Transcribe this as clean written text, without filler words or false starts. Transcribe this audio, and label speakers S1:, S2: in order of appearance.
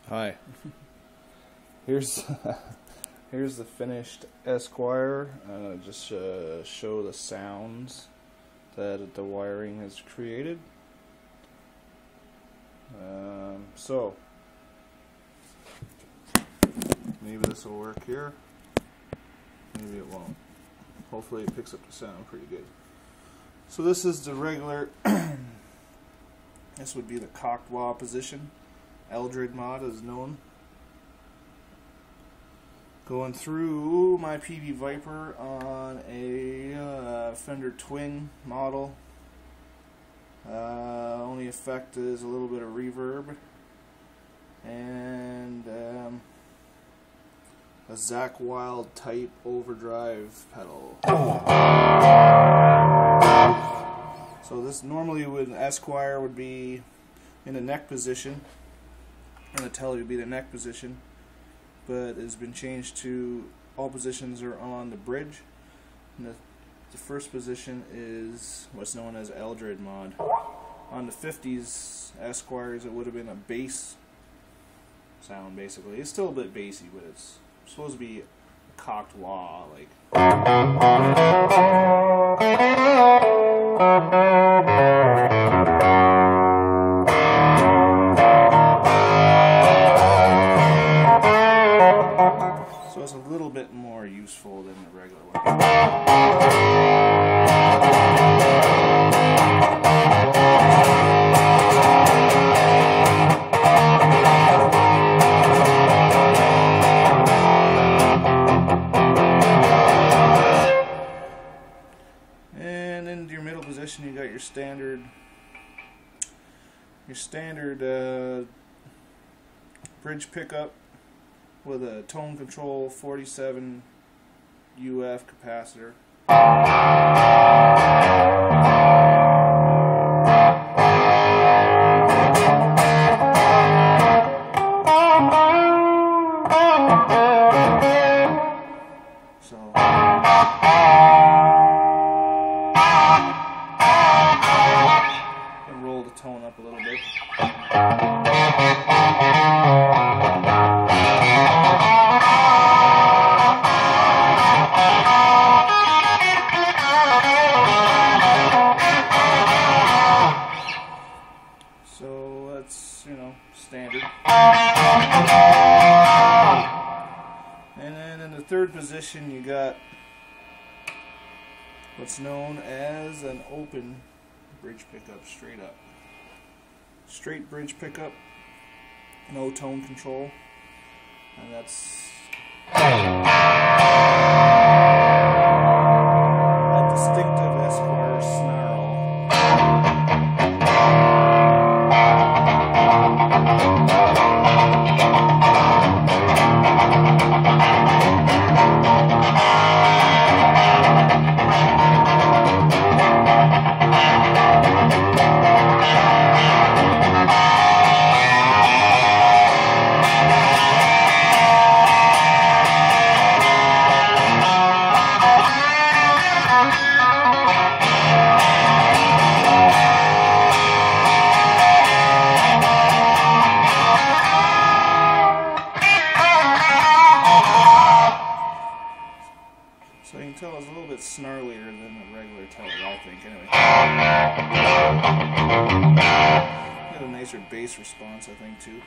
S1: Hi. Here's here's the finished Esquire. Just show the sounds that the wiring has created. So maybe this will work here. Maybe it won't. Hopefully it picks up the sound pretty good. So this is the regular. This would be the cocked wah position. Eldred Mod is known. Going through my PV Viper on a Fender Twin model. Only effect is a little bit of reverb and a Zach Wild type overdrive pedal. So this normally with an Esquire would be in the neck position, and the telly would be the neck position, but it's been changed to all positions are on the bridge. And the first position is what's known as Eldred Mod. On the 50s Esquires, it would have been a bass sound basically. It's still a bit bassy, but it's supposed to be a cocked wah, like. So it's a little bit more useful than the regular one. And in your middle position, you got your standard bridge pickup with a tone control 47 UF capacitor. So and roll the tone up a little bit. So that's, standard. And then in the third position you got what's known as an open bridge pickup, straight up. Straight bridge pickup, no tone control, and that's a distinctive Esquire snarl. So you can tell it's a little bit snarlier than the regular telly, I think, anyway. Got a nicer bass response, I think, too.